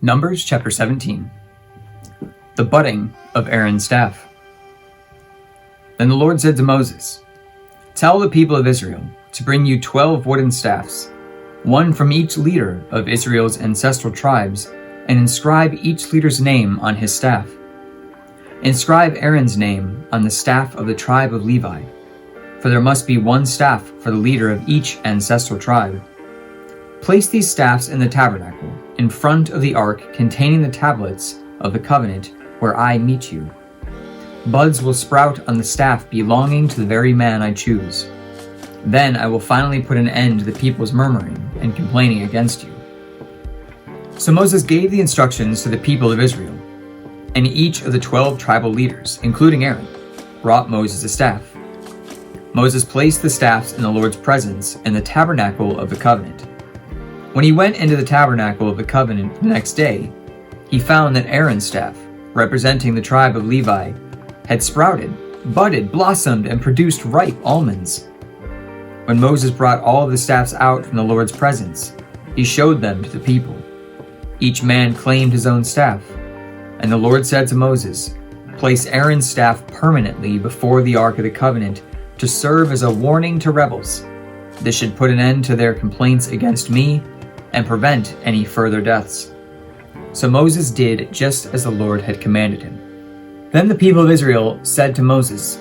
Numbers chapter 17. The budding of Aaron's staff. Then the Lord said to Moses, "Tell the people of Israel to bring you 12 wooden staffs, one from each leader of Israel's ancestral tribes, and inscribe each leader's name on his staff. Inscribe Aaron's name on the staff of the tribe of Levi, for there must be one staff for the leader of each ancestral tribe. Place these staffs in the tabernacle, in front of the ark containing the tablets of the covenant where I meet you. Buds will sprout on the staff belonging to the very man I choose. Then I will finally put an end to the people's murmuring and complaining against you." So Moses gave the instructions to the people of Israel, and each of the 12 tribal leaders, including Aaron, brought Moses a staff. Moses placed the staffs in the Lord's presence in the tabernacle of the covenant. When he went into the tabernacle of the covenant the next day, he found that Aaron's staff, representing the tribe of Levi, had sprouted, budded, blossomed, and produced ripe almonds. When Moses brought all of the staffs out from the Lord's presence, he showed them to the people. Each man claimed his own staff, and the Lord said to Moses, "Place Aaron's staff permanently before the Ark of the Covenant to serve as a warning to rebels. This should put an end to their complaints against me and prevent any further deaths." So Moses did just as the Lord had commanded him. Then the people of Israel said to Moses,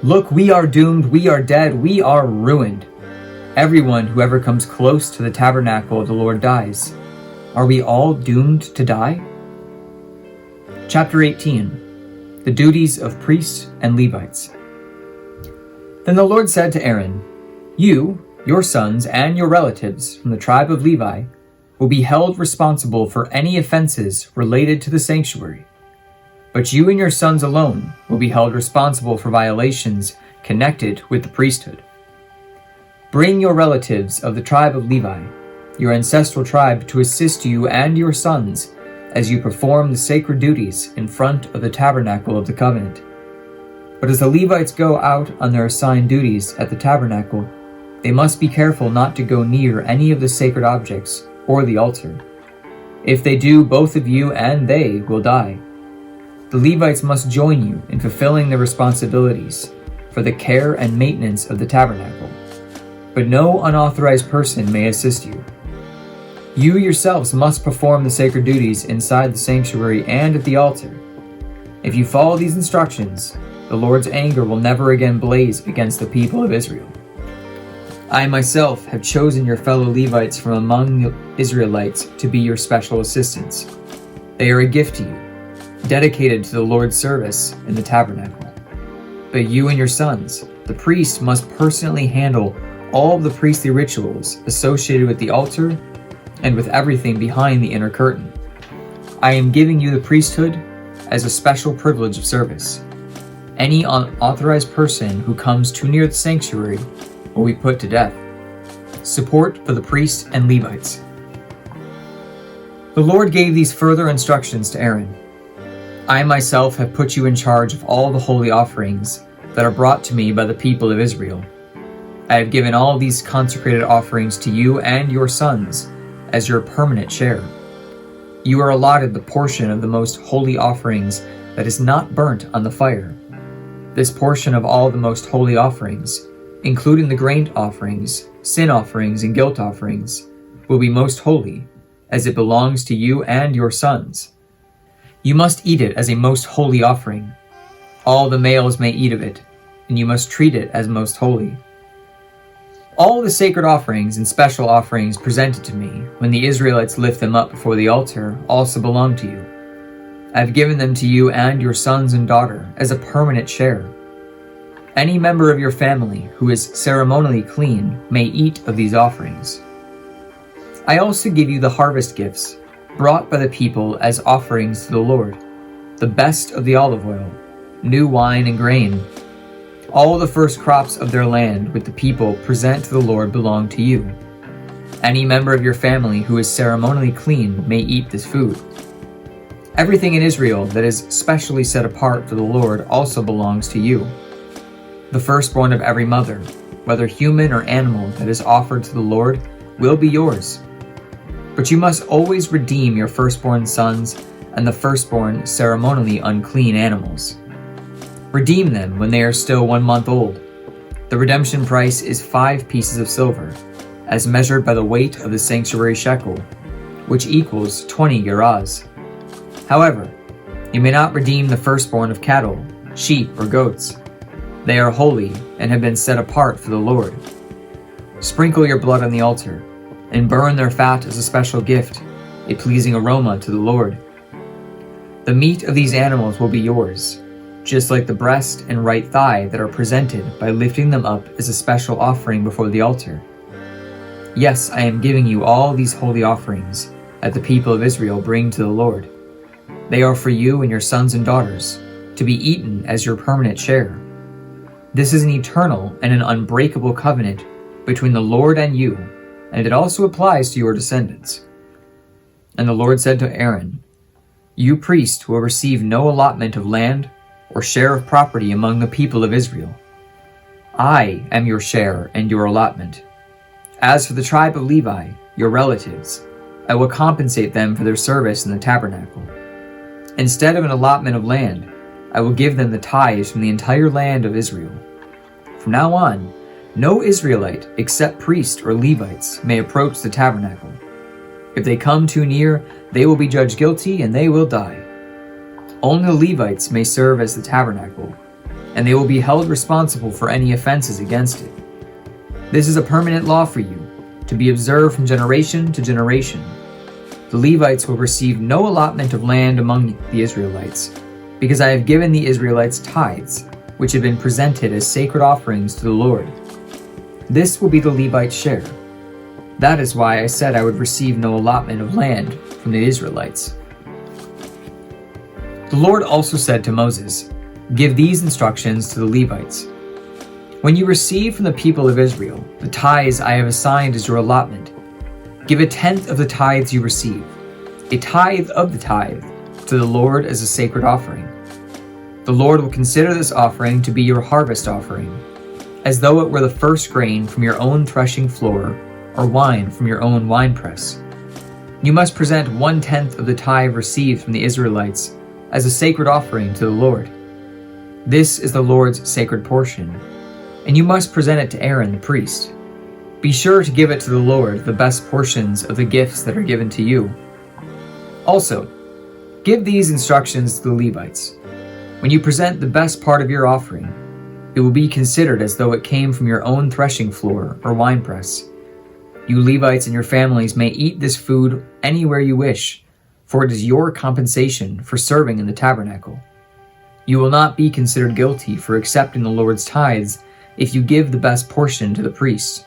"Look, we are doomed, we are dead, we are ruined. Everyone who ever comes close to the tabernacle of the Lord dies. Are we all doomed to die?" Chapter 18. The duties of priests and Levites. Then the Lord said to Aaron, "You, your sons, and your relatives from the tribe of Levi will be held responsible for any offenses related to the sanctuary. But you and your sons alone will be held responsible for violations connected with the priesthood. Bring your relatives of the tribe of Levi, your ancestral tribe, to assist you and your sons as you perform the sacred duties in front of the tabernacle of the covenant. But as the Levites go out on their assigned duties at the tabernacle, they must be careful not to go near any of the sacred objects or the altar. If they do, both of you and they will die. The Levites must join you in fulfilling their responsibilities for the care and maintenance of the tabernacle, but no unauthorized person may assist you. You yourselves must perform the sacred duties inside the sanctuary and at the altar. If you follow these instructions, the Lord's anger will never again blaze against the people of Israel. I myself have chosen your fellow Levites from among the Israelites to be your special assistants. They are a gift to you, dedicated to the Lord's service in the tabernacle. But you and your sons, the priests, must personally handle all of the priestly rituals associated with the altar and with everything behind the inner curtain. I am giving you the priesthood as a special privilege of service. Any unauthorized person who comes too near the sanctuary will be put to death. Support for the priests and Levites." The Lord gave these further instructions to Aaron. "I myself have put you in charge of all the holy offerings that are brought to me by the people of Israel. I have given all these consecrated offerings to you and your sons as your permanent share. You are allotted the portion of the most holy offerings that is not burnt on the fire. This portion of all the most holy offerings, including the grain offerings, sin offerings, and guilt offerings, will be most holy, as it belongs to you and your sons. You must eat it as a most holy offering. All the males may eat of it, and you must treat it as most holy. All the sacred offerings and special offerings presented to me when the Israelites lift them up before the altar also belong to you. I have given them to you and your sons and daughter as a permanent share. Any member of your family who is ceremonially clean may eat of these offerings. I also give you the harvest gifts brought by the people as offerings to the Lord, the best of the olive oil, new wine and grain. All the first crops of their land with the people present to the Lord belong to you. Any member of your family who is ceremonially clean may eat this food. Everything in Israel that is specially set apart for the Lord also belongs to you. The firstborn of every mother, whether human or animal, that is offered to the Lord, will be yours. But you must always redeem your firstborn sons and the firstborn ceremonially unclean animals. Redeem them when they are still 1 month old. The redemption price is 5 pieces of silver, as measured by the weight of the sanctuary shekel, which equals 20 gerahs. However, you may not redeem the firstborn of cattle, sheep, or goats. They are holy and have been set apart for the Lord. Sprinkle your blood on the altar, and burn their fat as a special gift, a pleasing aroma to the Lord. The meat of these animals will be yours, just like the breast and right thigh that are presented by lifting them up as a special offering before the altar. Yes, I am giving you all these holy offerings that the people of Israel bring to the Lord. They are for you and your sons and daughters, to be eaten as your permanent share. This is an eternal and an unbreakable covenant between the Lord and you, and it also applies to your descendants. And the Lord said to Aaron, You priest will receive no allotment of land or share of property among the people of Israel. I am your share and your allotment. As for the tribe of Levi, your relatives, I will compensate them for their service in the tabernacle. Instead of an allotment of land, I will give them the tithes from the entire land of Israel. From now on, no Israelite except priests or Levites may approach the tabernacle. If they come too near, they will be judged guilty and they will die. Only the Levites may serve as the tabernacle, and they will be held responsible for any offenses against it. This is a permanent law for you, to be observed from generation to generation. The Levites will receive no allotment of land among the Israelites, because I have given the Israelites tithes, which have been presented as sacred offerings to the Lord. This will be the Levites' share. That is why I said I would receive no allotment of land from the Israelites. The Lord also said to Moses, Give these instructions to the Levites. When you receive from the people of Israel the tithes I have assigned as your allotment, give 1/10 of the tithes you receive, a tithe of the tithe, to the Lord as a sacred offering. The Lord will consider this offering to be your harvest offering, as though it were the first grain from your own threshing floor or wine from your own winepress. You must present 1/10 of the tithe received from the Israelites as a sacred offering to the Lord. This is the Lord's sacred portion, and you must present it to Aaron the priest. Be sure to give it to the Lord the best portions of the gifts that are given to you. Also, give these instructions to the Levites. When you present the best part of your offering, it will be considered as though it came from your own threshing floor or winepress. You Levites and your families may eat this food anywhere you wish, for it is your compensation for serving in the tabernacle. You will not be considered guilty for accepting the Lord's tithes if you give the best portion to the priests.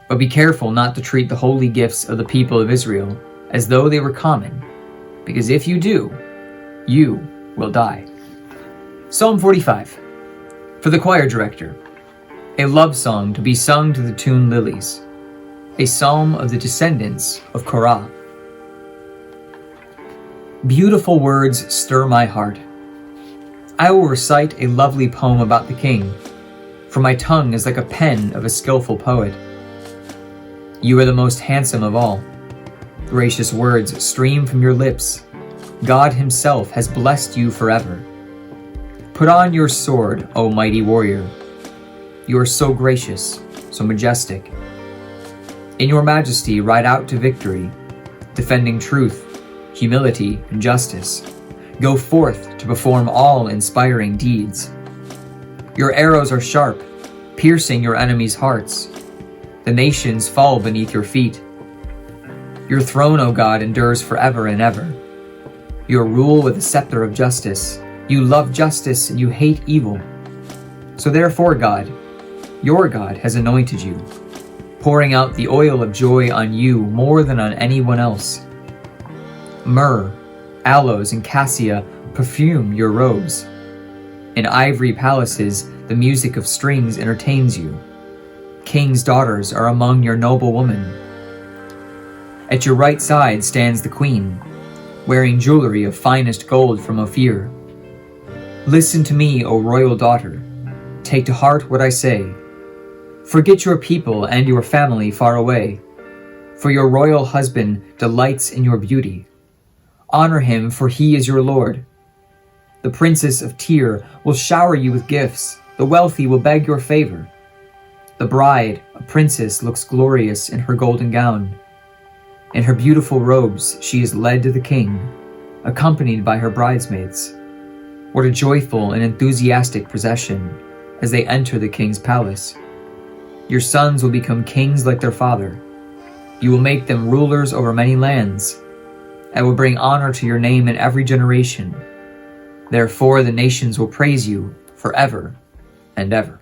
But be careful not to treat the holy gifts of the people of Israel as though they were common, because if you do, you will die. Psalm 45. For the choir director, a love song to be sung to the tune Lilies, a psalm of the descendants of Korah. Beautiful words stir my heart. I will recite a lovely poem about the king, for my tongue is like a pen of a skillful poet. You are the most handsome of all. Gracious words stream from your lips. God himself has blessed you forever. Put on your sword, O mighty warrior. You are so gracious, so majestic. In your majesty ride out to victory, defending truth, humility, and justice. Go forth to perform all inspiring deeds. Your arrows are sharp, piercing your enemies' hearts. The nations fall beneath your feet. Your throne, O God, endures forever and ever. You rule with a scepter of justice. You love justice and you hate evil. So therefore, God, your God, has anointed you, pouring out the oil of joy on you more than on anyone else. Myrrh, aloes, and cassia perfume your robes. In ivory palaces, the music of strings entertains you. King's daughters are among your noble women. At your right side stands the queen, wearing jewelry of finest gold from Ophir. Listen to me, O royal daughter. Take to heart what I say. Forget your people and your family far away. for your royal husband delights in your beauty. Honor him, for he is your Lord. The princess of Tyre will shower you with gifts. The wealthy will beg your favor. The bride, a princess, looks glorious in her golden gown. In her beautiful robes, she is led to the king, accompanied by her bridesmaids. What a joyful and enthusiastic procession as they enter the king's palace. Your sons will become kings like their father. You will make them rulers over many lands. I will bring honor to your name in every generation. Therefore, the nations will praise you forever and ever.